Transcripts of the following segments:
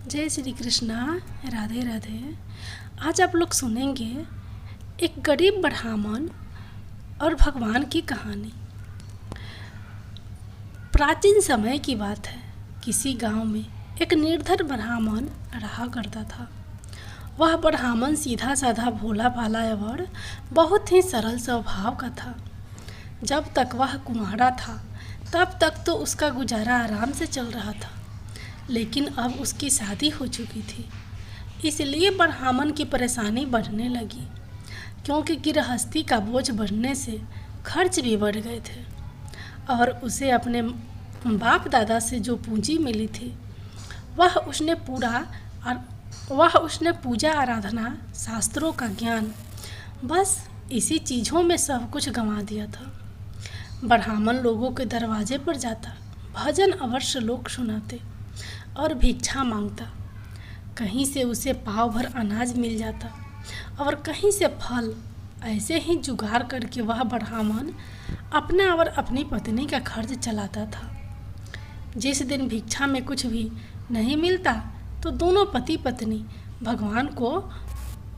जय श्री कृष्णा। राधे राधे। आज आप लोग सुनेंगे एक गरीब ब्राह्मण और भगवान की कहानी। प्राचीन समय की बात है। किसी गांव में एक निर्धन ब्राह्मण रहा करता था। वह ब्राह्मण सीधा साधा भोला भाला एवं बहुत ही सरल स्वभाव का था। जब तक वह कुंवारा था तब तक तो उसका गुजारा आराम से चल रहा था, लेकिन अब उसकी शादी हो चुकी थी। इसलिए ब्राह्मण की परेशानी बढ़ने लगी, क्योंकि गृहस्थी का बोझ बढ़ने से खर्च भी बढ़ गए थे और उसे अपने बाप दादा से जो पूंजी मिली थी वह उसने पूजा आराधना शास्त्रों का ज्ञान, बस इसी चीज़ों में सब कुछ गंवा दिया था। ब्राह्मण लोगों के दरवाजे पर जाता, भजन अवश्य लोग सुनाते और भिक्षा मांगता। कहीं से उसे पाव भर अनाज मिल जाता और कहीं से फल। ऐसे ही जुगाड़ करके वह ब्राह्मण अपना और अपनी पत्नी का खर्च चलाता था। जिस दिन भिक्षा में कुछ भी नहीं मिलता तो दोनों पति पत्नी भगवान को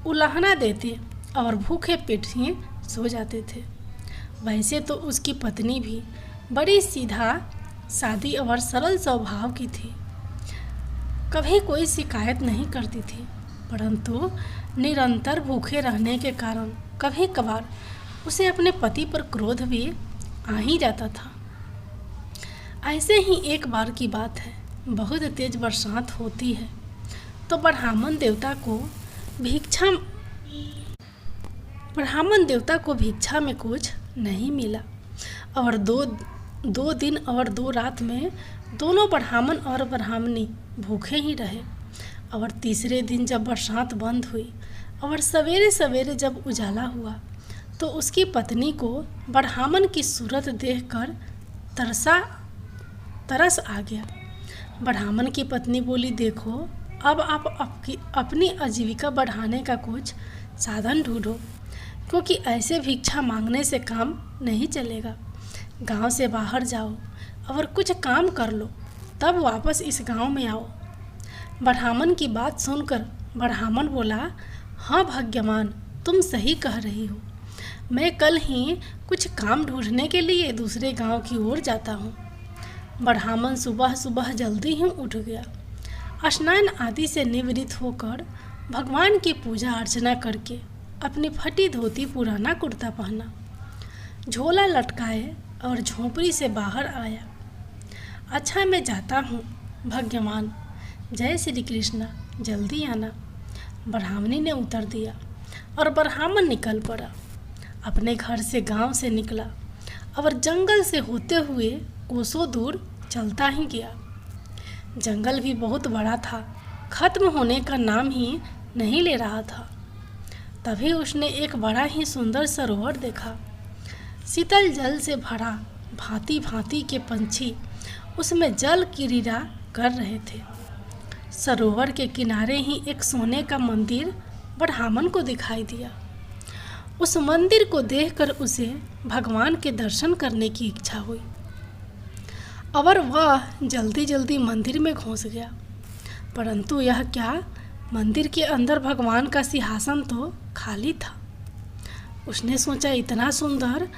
उलाहना देते और भूखे पेट ही सो जाते थे। वैसे तो उसकी पत्नी भी बड़ी सीधा सादी और सरल स्वभाव की थी, कभी कोई शिकायत नहीं करती थी, परंतु निरंतर भूखे रहने के कारण कभी कभार उसे अपने पति पर क्रोध भी आ ही जाता था। ऐसे ही एक बार की बात है। बहुत तेज बरसात होती है तो ब्राह्मण देवता को भिक्षा में कुछ नहीं मिला और दो दिन और 2 रात में दोनों ब्राह्मण और ब्राह्मणी भूखे ही रहे। और तीसरे दिन जब बरसात बंद हुई और सवेरे सवेरे जब उजाला हुआ तो उसकी पत्नी को ब्राह्मण की सूरत देखकर तरस आ गया। ब्राह्मण की पत्नी बोली, देखो अब आप अपनी आजीविका बढ़ाने का कुछ साधन ढूंढो, क्योंकि ऐसे भिक्षा मांगने से काम नहीं चलेगा। गांव से बाहर जाओ और कुछ काम कर लो, तब वापस इस गांव में आओ। ब्राह्मण की बात सुनकर ब्राह्मण बोला, हाँ भाग्यवान, तुम सही कह रही हो। मैं कल ही कुछ काम ढूंढने के लिए दूसरे गांव की ओर जाता हूँ। ब्राह्मण सुबह सुबह जल्दी ही उठ गया। स्नान आदि से निवृत्त होकर भगवान की पूजा अर्चना करके अपनी फटी धोती पुराना कुर्ता पहना, झोला लटकाए और झोपड़ी से बाहर आया। अच्छा, मैं जाता हूँ भगवान, जय श्री कृष्ण, जल्दी आना। ब्राह्मणी ने उत्तर दिया और ब्राह्मण निकल पड़ा। अपने घर से गांव से निकला और जंगल से होते हुए कोसों दूर चलता ही गया। जंगल भी बहुत बड़ा था, खत्म होने का नाम ही नहीं ले रहा था। तभी उसने एक बड़ा ही सुंदर सरोवर देखा। शीतल जल से भरा, भांति भांति के पंछी उसमें जल क्रीड़ा कर रहे थे। सरोवर के किनारे ही एक सोने का मंदिर ब्राह्मण को दिखाई दिया। उस मंदिर को देखकर उसे भगवान के दर्शन करने की इच्छा हुई और वह जल्दी जल्दी मंदिर में घुस गया। परंतु यह क्या, मंदिर के अंदर भगवान का सिंहासन तो खाली था। उसने सोचा, इतना सुंदर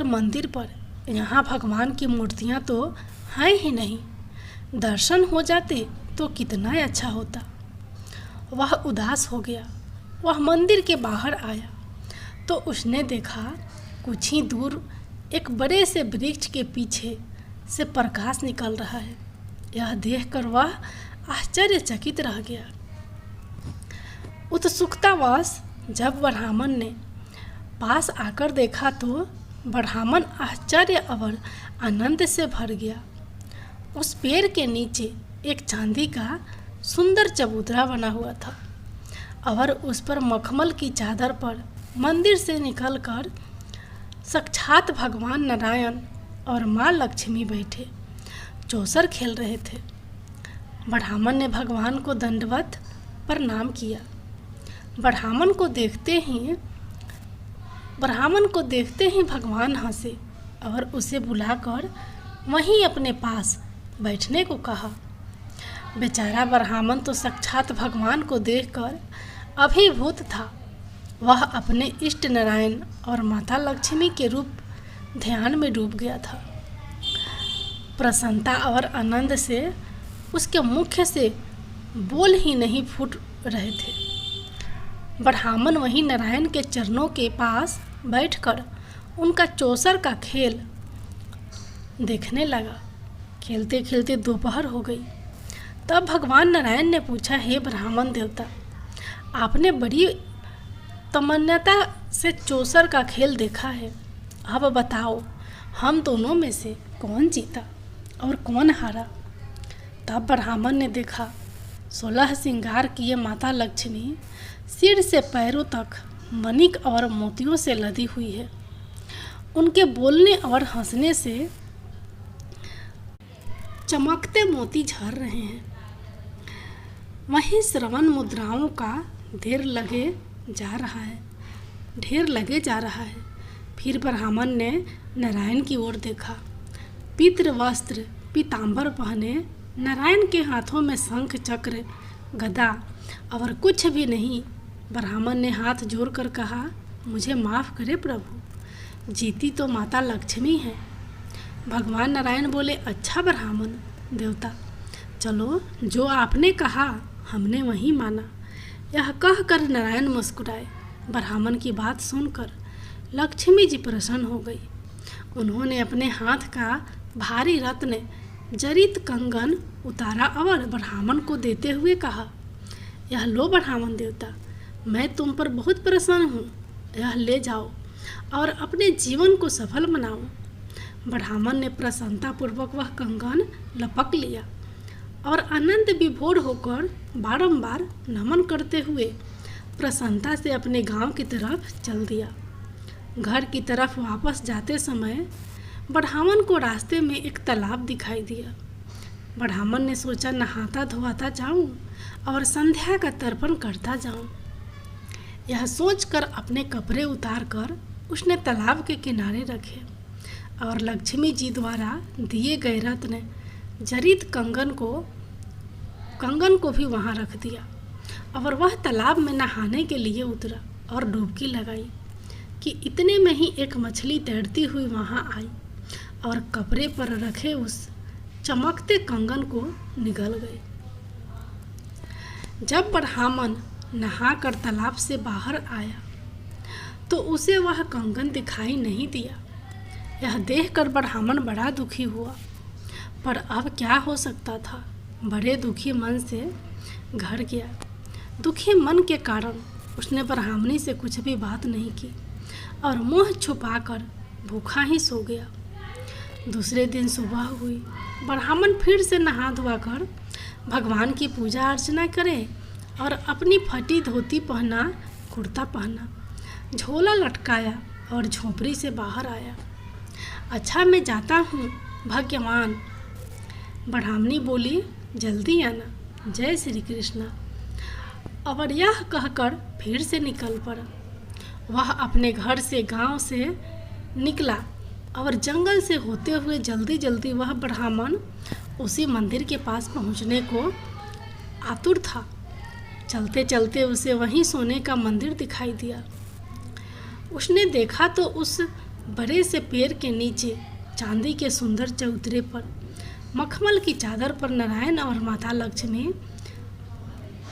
मंदिर पर यहाँ भगवान की मूर्तियाँ तो हैं ही नहीं। दर्शन हो जाते तो कितना अच्छा होता। वह उदास हो गया। वह मंदिर के बाहर आया तो उसने देखा कुछ ही दूर एक बड़े से वृक्ष के पीछे से प्रकाश निकल रहा है। यह देखकर वह आश्चर्यचकित रह गया। उत्सुकतावश जब ब्राह्मण ने पास आकर देखा तो ब्राह्मण आश्चर्य और आनंद से भर गया। उस पेड़ के नीचे एक चांदी का सुंदर चबूतरा बना हुआ था और उस पर मखमल की चादर पर मंदिर से निकलकर साक्षात भगवान नारायण और माँ लक्ष्मी बैठे चौसर खेल रहे थे। ब्राह्मण ने भगवान को दंडवत प्रणाम किया। ब्राह्मण को देखते ही भगवान हंसे और उसे बुलाकर वहीं अपने पास बैठने को कहा। बेचारा ब्राह्मण तो साक्षात भगवान को देखकर अभिभूत था। वह अपने इष्ट नारायण और माता लक्ष्मी के रूप ध्यान में डूब गया था। प्रसन्नता और आनंद से उसके मुख से बोल ही नहीं फूट रहे थे। ब्राह्मण वहीं नारायण के चरणों के पास बैठकर उनका चौसर का खेल देखने लगा। खेलते खेलते दोपहर हो गई। तब भगवान नारायण ने पूछा, हे ब्राह्मण देवता, आपने बड़ी तमन्यता से चौसर का खेल देखा है। अब बताओ, हम दोनों में से कौन जीता और कौन हारा? तब ब्राह्मण ने देखा 16 श्रृंगार किए माता लक्ष्मी सिर से पैरों तक मणिक और मोतियों से लदी हुई है। उनके बोलने और हंसने से चमकते मोती झर रहे हैं। वहीं श्रवण मुद्राओं का ढेर लगे जा रहा है। फिर ब्राह्मण ने नारायण की ओर देखा। पितृ वस्त्र पीताम्बर पहने नारायण के हाथों में शंख चक्र गदा और कुछ भी नहीं। ब्राह्मण ने हाथ जोड़कर कहा, मुझे माफ़ करे प्रभु, जीती तो माता लक्ष्मी है। भगवान नारायण बोले, अच्छा ब्राह्मण देवता, चलो जो आपने कहा हमने वही माना। यह कहकर नारायण मुस्कुराए। ब्राह्मण की बात सुनकर लक्ष्मी जी प्रसन्न हो गई। उन्होंने अपने हाथ का भारी रत्न जरित कंगन उतारा और ब्राह्मण को देते हुए कहा, यह लो ब्राह्मण देवता, मैं तुम पर बहुत प्रसन्न हूँ। यह ले जाओ और अपने जीवन को सफल बनाओ। ब्राह्मण ने प्रसन्नतापूर्वक वह कंगन लपक लिया और आनंद विभोर होकर बारंबार नमन करते हुए प्रसन्नता से अपने गांव की तरफ चल दिया। घर की तरफ वापस जाते समय ब्राह्मण को रास्ते में एक तालाब दिखाई दिया। ब्राह्मण ने सोचा, नहाता धोआता जाऊं और संध्या का तर्पण करता जाऊं। यह सोचकर अपने कपड़े उतारकर उसने तालाब के किनारे रखे और लक्ष्मी जी द्वारा दिए गए रत्न जरित कंगन को भी वहां रख दिया और वह तालाब में नहाने के लिए उतरा और डुबकी लगाई कि इतने में ही एक मछली तैरती हुई वहां आई और कपड़े पर रखे उस चमकते कंगन को निगल गई। जब ब्राह्मण नहाकर तालाब से बाहर आया तो उसे वह कंगन दिखाई नहीं दिया। यह देखकर ब्राह्मण बड़ा दुखी हुआ, पर अब क्या हो सकता था। बड़े दुखी मन से घर गया। दुखी मन के कारण उसने ब्राह्मणी से कुछ भी बात नहीं की और मुंह छुपाकर भूखा ही सो गया। दूसरे दिन सुबह हुई। ब्राह्मण फिर से नहा धोकर भगवान की पूजा अर्चना करे और अपनी फटी धोती पहना, कुर्ता पहना, झोला लटकाया और झोपड़ी से बाहर आया। अच्छा, मैं जाता हूँ भगवान। ब्राह्मणी बोली, जल्दी आना। जय श्री कृष्ण। और यह कहकर फिर से निकल पड़ा। वह अपने घर से गांव से निकला और जंगल से होते हुए जल्दी जल्दी वह ब्राह्मण उसी मंदिर के पास पहुंचने को आतुर था। चलते चलते उसे वहीं सोने का मंदिर दिखाई दिया। उसने देखा तो उस बड़े से पेड़ के नीचे चांदी के सुंदर चौतरे पर मखमल की चादर पर नारायण और माता लक्ष्मी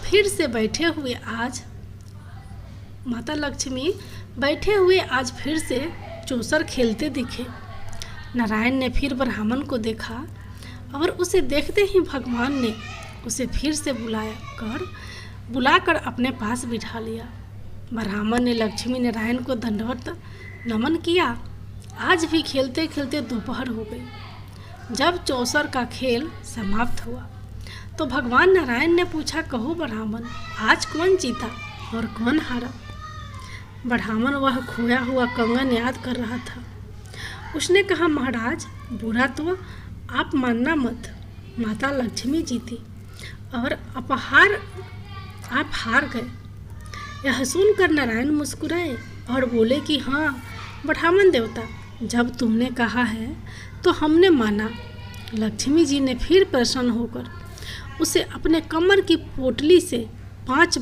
फिर से बैठे हुए आज फिर से चौसर खेलते दिखे। नारायण ने फिर ब्राह्मण को देखा और उसे देखते ही भगवान ने उसे फिर से बुलाकर अपने पास बिठा लिया। ब्राह्मण ने लक्ष्मी नारायण को दंडवत नमन किया। आज भी खेलते खेलते दोपहर हो गई। जब चौसर का खेल समाप्त हुआ तो भगवान नारायण ने पूछा, कहो ब्राह्मण, आज कौन जीता और कौन हारा? ब्राह्मण वह खोया हुआ कंगन याद कर रहा था। उसने कहा, महाराज, बुरा तो आप मानना मत। माता लक्ष्मी जीती और आप हार गए। यह सुनकर नारायण मुस्कुराए और बोले कि हाँ ब्राह्मण देवता, जब तुमने कहा है तो हमने माना। लक्ष्मी जी ने फिर प्रसन्न होकर उसे अपने कमर की पोटली से 5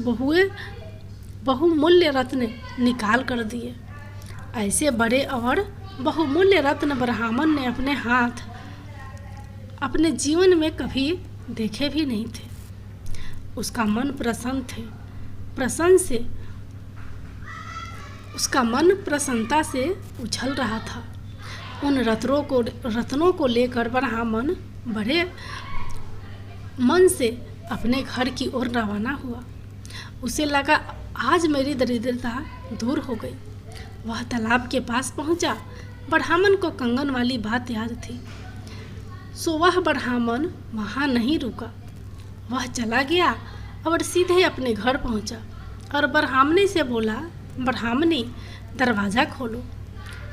बहुमूल्य रत्न निकाल कर दिए। ऐसे बड़े और बहुमूल्य रत्न ब्राह्मण ने अपने हाथ अपने जीवन में कभी देखे भी नहीं थे। उसका मन प्रसन्नता से उछल रहा था। उन रत्नों को लेकर ब्राह्मण बड़े मन से अपने घर की ओर रवाना हुआ। उसे लगा आज मेरी दरिद्रता दूर हो गई। वह तालाब के पास पहुंचा। ब्राह्मण को कंगन वाली बात याद थी, सो वह ब्राह्मण वहाँ नहीं रुका। वह चला गया और सीधे अपने घर पहुंचा और ब्राह्मणी से बोला, ब्राह्मणी दरवाज़ा खोलो।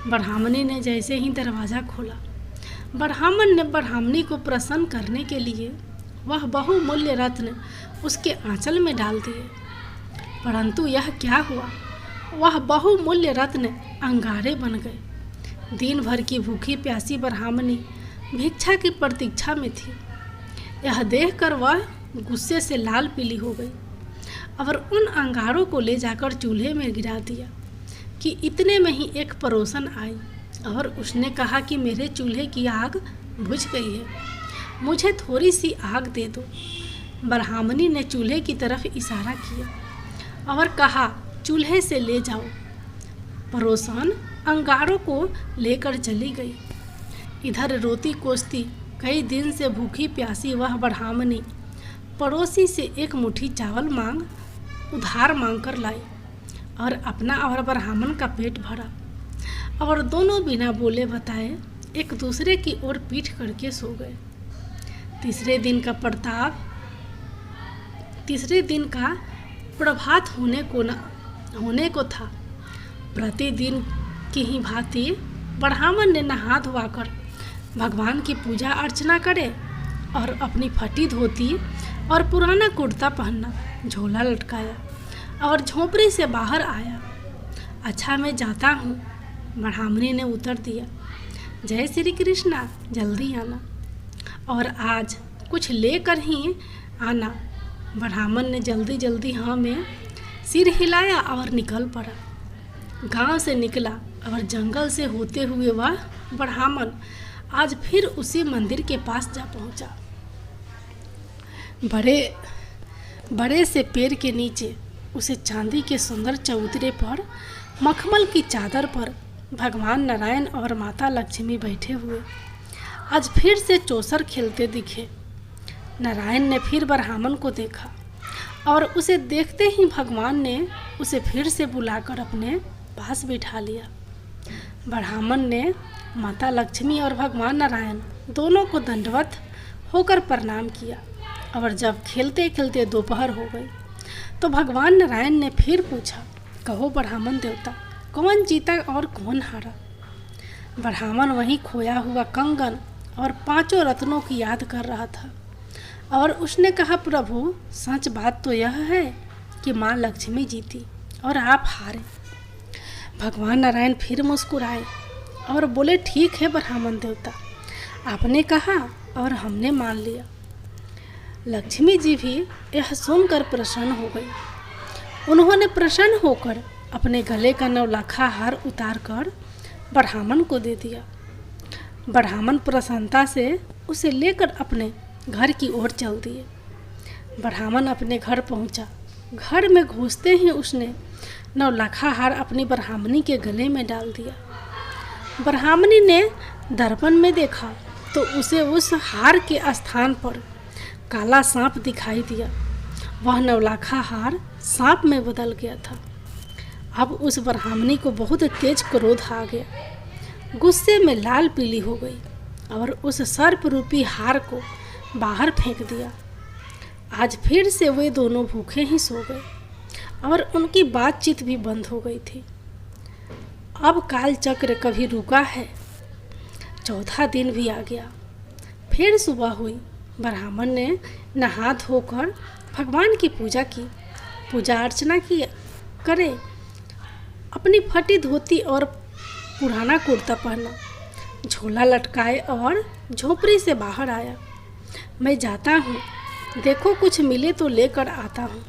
ब्राह्मणी ने जैसे ही दरवाज़ा खोला, ब्राह्मण ने ब्राह्मणी को प्रसन्न करने के लिए वह बहुमूल्य रत्न उसके आंचल में डाल दिए। परंतु यह क्या हुआ, वह बहुमूल्य रत्न अंगारे बन गए। दिन भर की भूखी प्यासी ब्राह्मणी भिक्षा की प्रतीक्षा में थी। यह देखकर वह गुस्से से लाल पीली हो गई और उन अंगारों को ले जाकर चूल्हे में गिरा दिया कि इतने में ही एक पड़ोसन आई और उसने कहा कि मेरे चूल्हे की आग बुझ गई है, मुझे थोड़ी सी आग दे दो। ब्राह्मणी ने चूल्हे की तरफ इशारा किया और कहा, चूल्हे से ले जाओ। पड़ोसन अंगारों को लेकर चली गई। इधर रोती कोसती कई दिन से भूखी प्यासी वह ब्राह्मणी पड़ोसी से एक मुट्ठी चावल उधार मांग कर लाई और अपना और ब्राह्मण का पेट भरा और दोनों बिना बोले बताए एक दूसरे की ओर पीठ करके सो गए। तीसरे दिन का प्रभात होने को था। प्रतिदिन की ही भांति ब्राह्मण ने नहा धोकर भगवान की पूजा अर्चना करे और अपनी फटी धोती और पुराना कुर्ता पहनना, झोला लटकाया और झोपड़ी से बाहर आया। अच्छा मैं जाता हूँ, ब्राह्मणी ने उत्तर दिया। जय श्री कृष्णा, जल्दी आना और आज कुछ लेकर ही आना। ब्राह्मण ने जल्दी हाँ में सिर हिलाया और निकल पड़ा। गांव से निकला और जंगल से होते हुए वह ब्राह्मण आज फिर उसी मंदिर के पास जा पहुंचा। बड़े से पेड़ के नीचे उसे चांदी के सुंदर चबूतरे पर मखमल की चादर पर भगवान नारायण और माता लक्ष्मी बैठे हुए आज फिर से चौसर खेलते दिखे। नारायण ने फिर ब्राह्मण को देखा और उसे देखते ही भगवान ने उसे फिर से बुलाकर अपने पास बिठा लिया। ब्राह्मण ने माता लक्ष्मी और भगवान नारायण दोनों को दंडवत होकर प्रणाम किया और जब खेलते खेलते दोपहर हो गई तो भगवान नारायण ने फिर पूछा, कहो ब्राह्मण देवता, कौन जीता और कौन हारा। ब्राह्मण वहीं खोया हुआ कंगन और 5 रत्नों की याद कर रहा था और उसने कहा, प्रभु सच बात तो यह है कि माँ लक्ष्मी जीती और आप हारे। भगवान नारायण फिर मुस्कुराए और बोले, ठीक है ब्राह्मण देवता, आपने कहा और हमने मान लिया। लक्ष्मी जी भी यह सुनकर प्रसन्न हो गई। उन्होंने प्रसन्न होकर अपने गले का 9 लाखा हार उतार कर ब्राह्मण को दे दिया। ब्राह्मण प्रसन्नता से उसे लेकर अपने घर की ओर चल दिए। ब्राह्मण अपने घर पहुंचा। घर में घुसते ही उसने 9 लाखा हार अपनी ब्राह्मणी के गले में डाल दिया। ब्राह्मणी ने दर्पण में देखा तो उसे उस हार के स्थान पर काला सांप दिखाई दिया। वह 9 लाखा हार सांप में बदल गया था। अब उस ब्राह्मणी को बहुत तेज क्रोध आ गया। गुस्से में लाल पीली हो गई और उस सर्प रूपी हार को बाहर फेंक दिया। आज फिर से वे दोनों भूखे ही सो गए और उनकी बातचीत भी बंद हो गई थी। अब काल चक्र कभी रुका है। 4था दिन भी आ गया। फिर सुबह हुई। ब्राह्मण ने नहा धोकर भगवान की पूजा अर्चना करे, अपनी फटी धोती और पुराना कुर्ता पहना, झोला लटकाए और झोपड़ी से बाहर आया। मैं जाता हूँ, देखो कुछ मिले तो लेकर आता हूँ।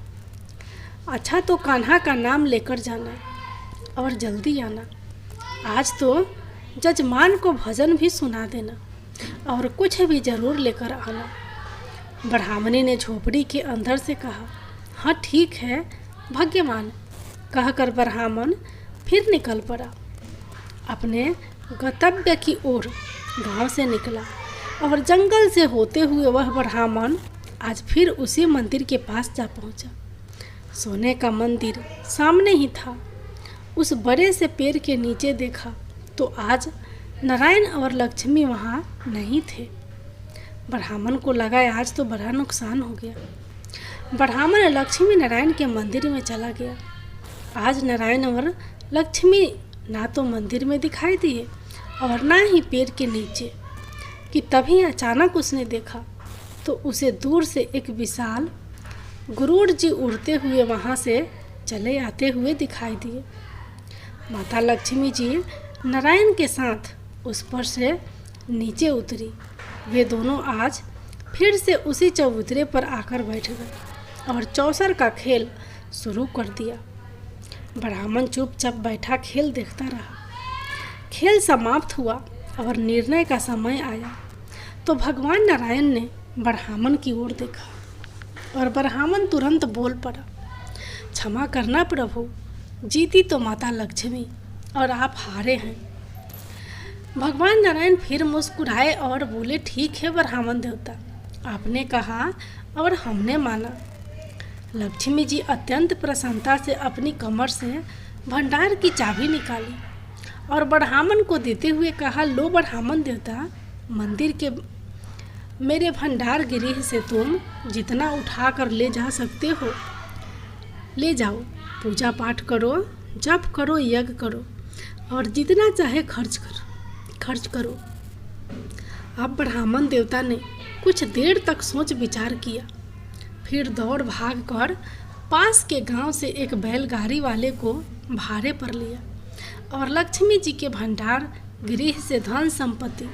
अच्छा तो कान्हा का नाम लेकर जाना और जल्दी आना। आज तो जजमान को भजन भी सुना देना और कुछ भी ज़रूर लेकर आना। ब्राह्मणी ने झोपड़ी के अंदर से कहा, हाँ ठीक है भाग्यवान। कहकर ब्राह्मण फिर निकल पड़ा। अपने गंतव्य की ओर गांव से निकला और जंगल से होते हुए वह ब्राह्मण आज फिर उसी मंदिर के पास जा पहुंचा। सोने का मंदिर सामने ही था। उस बड़े से पेड़ के नीचे देखा तो आज नारायण और लक्ष्मी वहाँ नहीं थे। ब्राह्मण को लगा आज तो बड़ा नुकसान हो गया। ब्राह्मण लक्ष्मी नारायण के मंदिर में चला गया। आज नारायण और लक्ष्मी ना तो मंदिर में दिखाई दिए और ना ही पेड़ के नीचे कि तभी अचानक उसने देखा तो उसे दूर से एक विशाल गरुड़ जी उड़ते हुए वहाँ से चले आते हुए दिखाई दिए। माता लक्ष्मी जी नारायण के साथ उस पर से नीचे उतरी। वे दोनों आज फिर से उसी चबूतरे पर आकर बैठ गए और चौसर का खेल शुरू कर दिया। ब्राह्मण चुपचाप बैठा खेल देखता रहा। खेल समाप्त हुआ और निर्णय का समय आया तो भगवान नारायण ने ब्राह्मण की ओर देखा और ब्राह्मण तुरंत बोल पड़ा, क्षमा करना प्रभु, जीती तो माता लक्ष्मी और आप हारे हैं। भगवान नारायण फिर मुस्कुराए और बोले, ठीक है ब्राह्मण देवता, आपने कहा और हमने माना। लक्ष्मी जी अत्यंत प्रसन्नता से अपनी कमर से भंडार की चाबी निकाली और ब्राह्मण को देते हुए कहा, लो ब्राह्मण देवता, मंदिर के मेरे भंडार गृह से तुम जितना उठा कर ले जा सकते हो ले जाओ। पूजा पाठ करो, जप करो, यज्ञ करो और जितना चाहे खर्च करो। अब ब्राह्मण देवता ने कुछ देर तक सोच विचार किया, फिर दौड़ भाग कर पास के गांव से एक बैलगाड़ी वाले को भाड़े पर लिया और लक्ष्मी जी के भंडार गृह से धन संपत्ति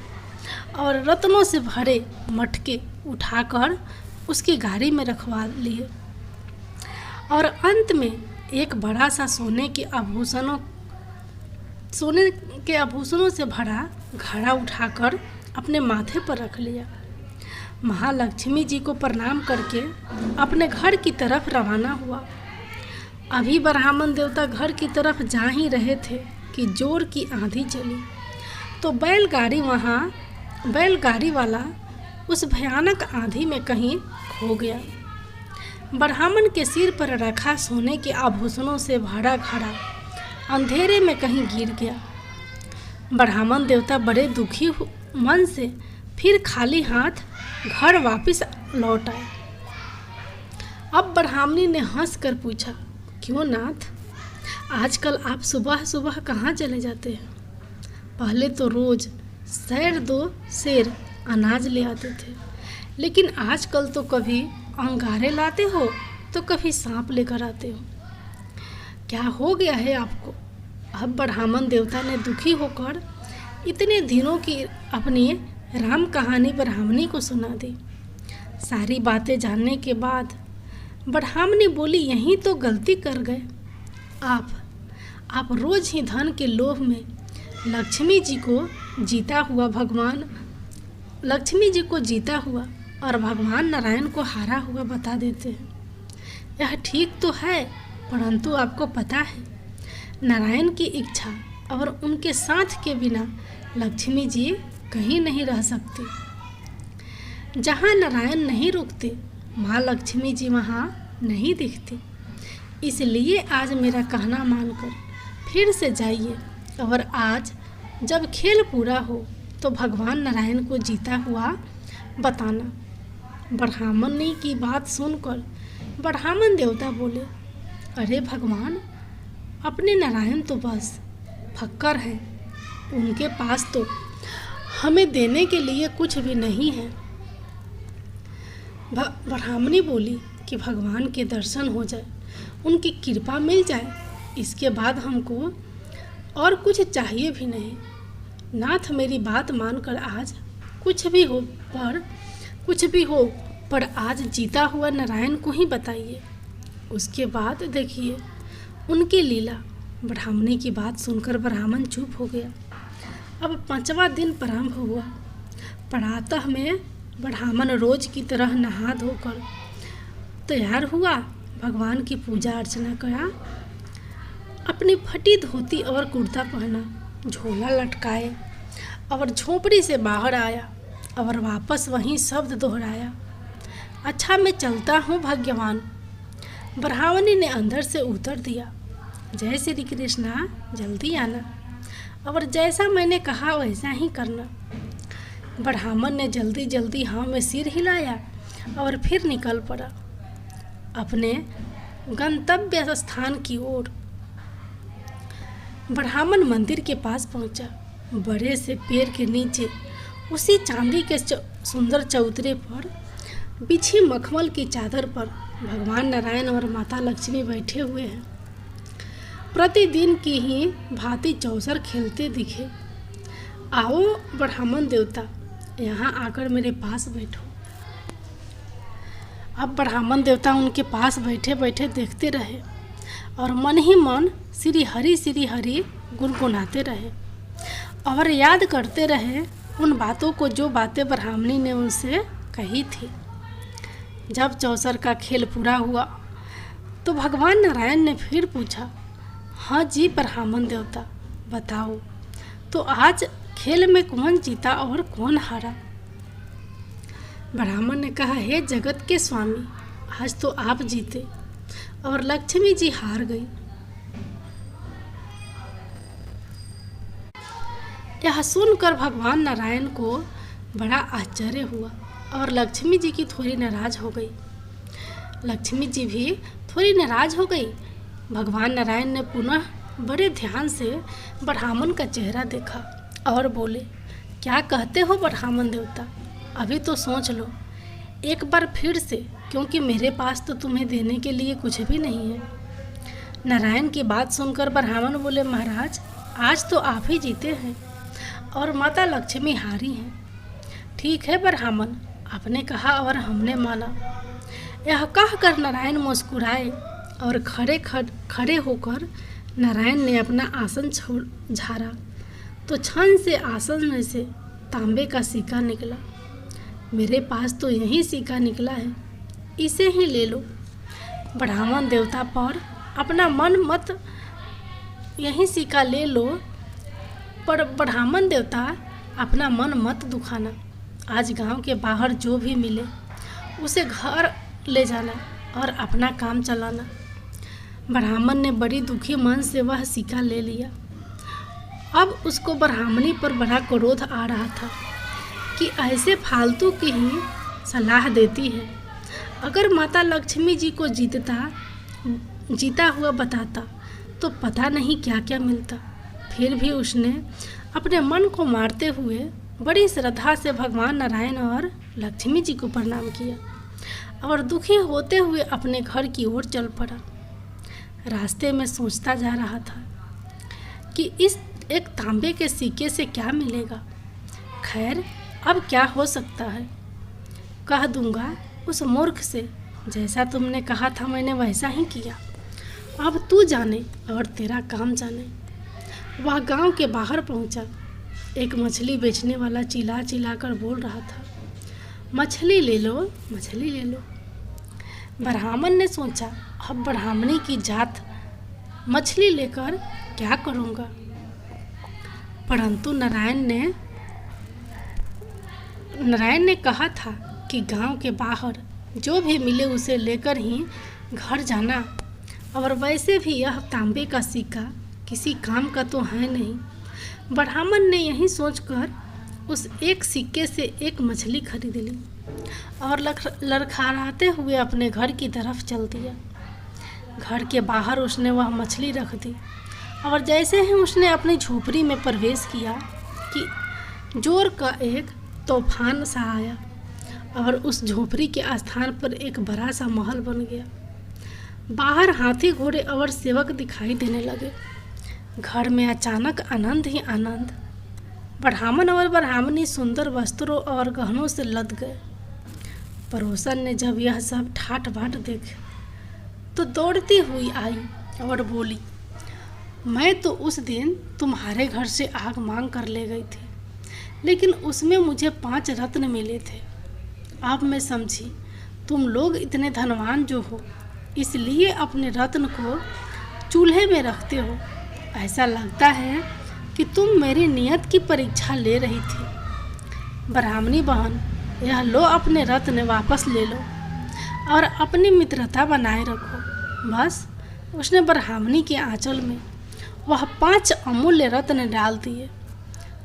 और रत्नों से भरे मटके उठाकर उसकी गाड़ी में रखवा लिए और अंत में एक बड़ा सा सोने के आभूषणों से भरा घड़ा उठाकर अपने माथे पर रख लिया। महालक्ष्मी जी को प्रणाम करके अपने घर की तरफ रवाना हुआ। अभी ब्राह्मण देवता घर की तरफ जा ही रहे थे कि जोर की आंधी चली तो बैलगाड़ी वाला उस भयानक आंधी में कहीं खो गया। ब्राह्मण के सिर पर रखा सोने के आभूषणों से भरा घड़ा अंधेरे में कहीं गिर गया। ब्राह्मण देवता बड़े दुखी मन से फिर खाली हाथ घर वापस लौट आए। अब ब्राह्मणी ने हंसकर पूछा, क्यों नाथ, आजकल आप सुबह सुबह कहाँ चले जाते हैं? पहले तो रोज दो सेर अनाज ले आते थे, लेकिन आजकल तो कभी अंगारे लाते हो तो कभी सांप लेकर आते हो। क्या हो गया है आपको? अब ब्राह्मण देवता ने दुखी होकर इतने दिनों की अपनी राम कहानी ब्राह्मणी को सुना दी। सारी बातें जानने के बाद ब्राह्मणी बोली, यहीं तो गलती कर गए आप रोज ही धन के लोभ में लक्ष्मी जी को जीता हुआ और भगवान नारायण को हारा हुआ बता देते हैं। यह ठीक तो है, परंतु आपको पता है नारायण की इच्छा और उनके साथ के बिना लक्ष्मी जी कहीं नहीं रह सकती। जहाँ नारायण नहीं रुकते, माँ लक्ष्मी जी वहाँ नहीं दिखती। इसलिए आज मेरा कहना मानकर फिर से जाइए और आज जब खेल पूरा हो तो भगवान नारायण को जीता हुआ बताना। ब्राह्मणी की बात सुनकर ब्राह्मण देवता बोले, अरे भगवान, अपने नारायण तो बस फक्कर हैं, उनके पास तो हमें देने के लिए कुछ भी नहीं है। ब्राह्मणी बोली कि भगवान के दर्शन हो जाए, उनकी कृपा मिल जाए, इसके बाद हमको और कुछ चाहिए भी नहीं। नाथ मेरी बात मानकर आज पर कुछ भी हो पर आज जीता हुआ नारायण को ही बताइए। उसके बाद देखिए उनकी लीला। ब्राह्मणी की बात सुनकर ब्राह्मण चुप हो गया। अब 5वां दिन प्रारंभ हुआ। प्रातः में ब्राह्मण रोज की तरह नहा धोकर तैयार हुआ, भगवान की पूजा अर्चना करा, अपनी फटी धोती और कुर्ता पहना, झोला लटकाए और झोपड़ी से बाहर आया और वापस वही शब्द दोहराया, अच्छा मैं चलता हूँ भाग्यवान। ब्राह्मणी ने अंदर से उत्तर दिया, जय श्री कृष्णा, जल्दी आना और जैसा मैंने कहा वैसा ही करना। ब्राह्मण ने जल्दी जल्दी हाँ में सिर हिलाया और फिर निकल पड़ा अपने गंतव्य स्थान की ओर। ब्राह्मण मंदिर के पास पहुंचा। बड़े से पेड़ के नीचे उसी चांदी के सुंदर चौतरे पर बिछी मखमल की चादर पर भगवान नारायण और माता लक्ष्मी बैठे हुए हैं। प्रतिदिन की ही भांति चौसर खेलते दिखे। आओ ब्राह्मण देवता, यहाँ आकर मेरे पास बैठो। अब ब्राह्मण देवता उनके पास बैठे बैठे देखते रहे और मन ही मन श्री हरि गुनगुनाते रहे और याद करते रहे उन बातों को जो बातें ब्राह्मणी ने उनसे कही थी। जब चौसर का खेल पूरा हुआ तो भगवान नारायण ने फिर पूछा, हाँ जी ब्राह्मण देवता, बताओ तो आज खेल में कौन जीता और कौन हारा? ब्राह्मण ने कहा, हे जगत के स्वामी, आज तो आप जीते और लक्ष्मी जी हार गई। यह सुनकर भगवान नारायण को बड़ा आश्चर्य हुआ और लक्ष्मी जी की थोड़ी नाराज हो गई। लक्ष्मी जी भी थोड़ी नाराज हो गई। भगवान नारायण ने पुनः बड़े ध्यान से ब्राह्मण का चेहरा देखा और बोले, क्या कहते हो ब्राह्मण देवता, अभी तो सोच लो एक बार फिर से, क्योंकि मेरे पास तो तुम्हें देने के लिए कुछ भी नहीं है। नारायण की बात सुनकर ब्राह्मण बोले, महाराज आज तो आप ही जीते हैं और माता लक्ष्मी हारी हैं। ठीक है ब्राह्मण, आपने कहा और हमने माना। यह कहकर नारायण मुस्कुराए और खड़े होकर नारायण ने अपना आसन झाड़ा तो क्षण से आसन में से तांबे का सिक्का निकला। मेरे पास तो यही सिक्का निकला है, इसे ही ले लो। ब्राह्मण देवता पर अपना मन मत, यही सिक्का ले लो, पर ब्राह्मण देवता अपना मन मत दुखाना। आज गांव के बाहर जो भी मिले उसे घर ले जाना और अपना काम चलाना। ब्राह्मण ने बड़ी दुखी मन से वह सिक्का ले लिया। अब उसको ब्राह्मणी पर बड़ा क्रोध आ रहा था कि ऐसे फालतू की ही सलाह देती है। अगर माता लक्ष्मी जी को जीता हुआ बताता तो पता नहीं क्या क्या मिलता। फिर भी उसने अपने मन को मारते हुए बड़ी श्रद्धा से भगवान नारायण और लक्ष्मी जी को प्रणाम किया और दुखी होते हुए अपने घर की ओर चल पड़ा। रास्ते में सोचता जा रहा था कि इस एक तांबे के सिक्के से क्या मिलेगा। खैर अब क्या हो सकता है, कह दूंगा उस मूर्ख से, जैसा तुमने कहा था मैंने वैसा ही किया। अब तू जाने और तेरा काम जाने। वह गांव के बाहर पहुंचा। एक मछली बेचने वाला चिल्ला कर बोल रहा था, मछली ले लो, मछली ले लो। ब्राह्मण ने सोचा, अब ब्राह्मणी की जात, मछली लेकर क्या करूँगा। परंतु नारायण ने कहा था कि गांव के बाहर जो भी मिले उसे लेकर ही घर जाना, और वैसे भी यह तांबे का सिक्का किसी काम का तो है नहीं। ब्राह्मण ने यही सोचकर उस एक सिक्के से एक मछली खरीद ली और लड़खड़ाते हुए अपने घर की तरफ चल दिया। घर के बाहर उसने वह मछली रख दी और जैसे ही उसने अपनी झोपड़ी में प्रवेश किया कि जोर का एक तूफान सा आया और उस झोपड़ी के स्थान पर एक बड़ा सा महल बन गया। बाहर हाथी घोड़े और सेवक दिखाई देने लगे। घर में अचानक आनंद ही आनंद। ब्राह्मण और ब्राह्मणी सुंदर वस्त्रों और गहनों से लद गए। पड़ोसन ने जब यह सब ठाट बाट देखे तो दौड़ती हुई आई और बोली, मैं तो उस दिन तुम्हारे घर से आग मांग कर ले गई थी, लेकिन उसमें मुझे 5 रत्न मिले थे। अब मैं समझी तुम लोग इतने धनवान जो हो, इसलिए अपने रत्न को चूल्हे में रखते हो। ऐसा लगता है कि तुम मेरी नियत की परीक्षा ले रही थी। ब्राह्मणी बहन, यह लो, अपने रत्न वापस ले लो और अपनी मित्रता बनाए रखो। बस उसने ब्राह्मणी के आंचल में वह 5 अमूल्य रत्न डाल दिए।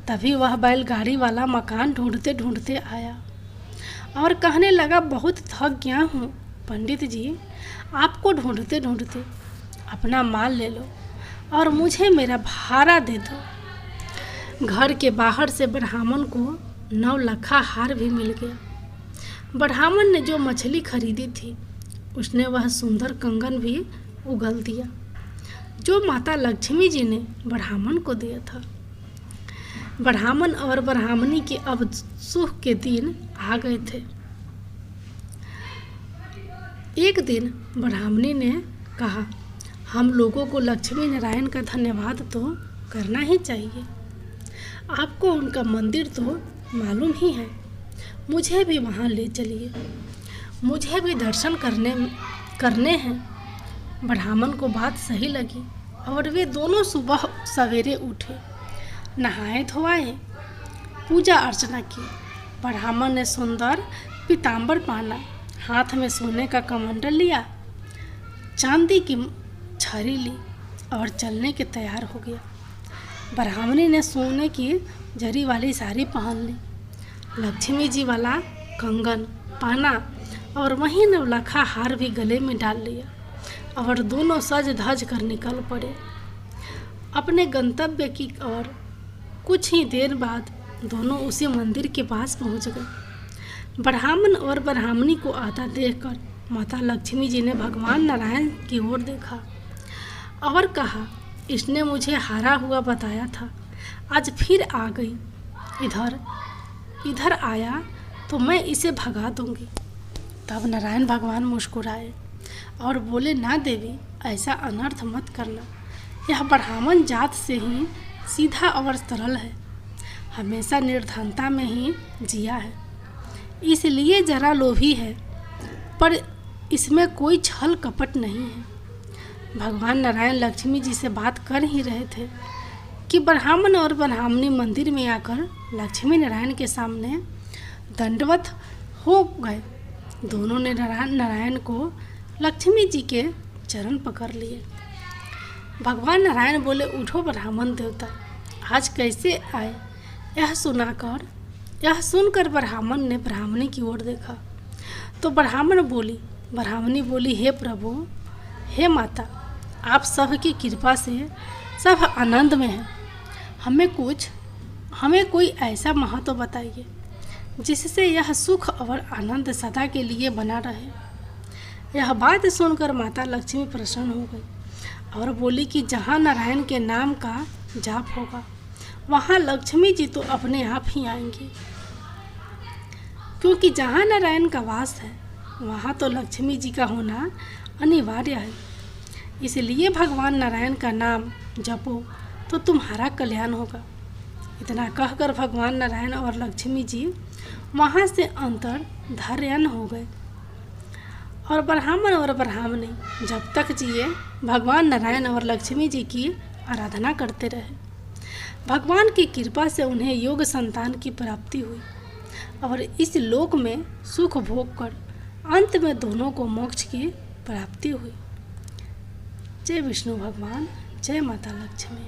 तभी वह बैलगाड़ी वाला मकान ढूंढते ढूंढते आया और कहने लगा, बहुत थक गया हूँ पंडित जी, आपको ढूंढते ढूंढते। अपना माल ले लो और मुझे मेरा भाड़ा दे दो। घर के बाहर से ब्राह्मण को 9 लखा हार भी मिल गया। ब्राह्मण ने जो मछली खरीदी थी उसने वह सुंदर कंगन भी उगल दिया जो माता लक्ष्मी जी ने ब्राह्मण को दिया था। ब्राह्मण और ब्राह्मणी के अब सुख के दिन आ गए थे। एक दिन ब्राह्मणी ने कहा, हम लोगों को लक्ष्मी नारायण का धन्यवाद तो करना ही चाहिए। आपको उनका मंदिर तो मालूम ही है, मुझे भी वहाँ ले चलिए, मुझे भी दर्शन करने हैं। ब्राह्मण को बात सही लगी और वे दोनों सुबह सवेरे उठे, नहाए धोआए, पूजा अर्चना की। ब्राह्मण ने सुंदर पीताम्बर पहना, हाथ में सोने का कमंडल लिया, चांदी की छड़ी ली और चलने के तैयार हो गया। ब्राह्मणी ने सोने की जरी वाली साड़ी पहन ली, लक्ष्मी जी वाला कंगन पहना और वहीं 9 लखा हार भी गले में डाल लिया और दोनों सज धज कर निकल पड़े अपने गंतव्य की ओर। कुछ ही देर बाद दोनों उसी मंदिर के पास पहुंच गए। ब्राह्मण और ब्राह्मणी को आता देखकर माता लक्ष्मी जी ने भगवान नारायण की ओर देखा और कहा, इसने मुझे हारा हुआ बताया था, आज फिर आ गई। इधर आया तो मैं इसे भगा दूंगी। तब नारायण भगवान मुस्कुराए और बोले, ना देवी, ऐसा अनर्थ मत करना। यह ब्राह्मण जात से ही सीधा और सरल है, हमेशा निर्धनता में ही जिया है, इसलिए जरा लोभी है, पर इसमें कोई छल कपट नहीं है। भगवान नारायण लक्ष्मी जी से बात कर ही रहे थे कि ब्राह्मण और ब्राह्मणी मंदिर में आकर लक्ष्मी नारायण के सामने दंडवत हो गए। दोनों ने नारायण को लक्ष्मी जी के चरण पकड़ लिए। भगवान नारायण बोले, उठो ब्राह्मण देवता, आज कैसे आए? यह सुनकर ब्राह्मण ने ब्राह्मणी की ओर देखा तो ब्राह्मणी बोली, हे प्रभु, हे माता, आप सबकी कृपा से सब आनंद में हैं। हमें कोई ऐसा महत्व बताइए जिससे यह सुख और आनंद सदा के लिए बना रहे। यह बात सुनकर माता लक्ष्मी प्रसन्न हो गई और बोली कि जहाँ नारायण के नाम का जाप होगा वहाँ लक्ष्मी जी तो अपने आप ही आएंगी, क्योंकि जहाँ नारायण का वास है वहाँ तो लक्ष्मी जी का होना अनिवार्य है। इसलिए भगवान नारायण का नाम जपो तो तुम्हारा कल्याण होगा। इतना कहकर भगवान नारायण और लक्ष्मी जी वहाँ से अंतर धार्यन हो गए और ब्राह्मण और ब्राह्मणी जब तक जिए भगवान नारायण और लक्ष्मी जी की आराधना करते रहे। भगवान की कृपा से उन्हें योग संतान की प्राप्ति हुई और इस लोक में सुख भोग कर अंत में दोनों को मोक्ष की प्राप्ति हुई। जय विष्णु भगवान, जय माता लक्ष्मी।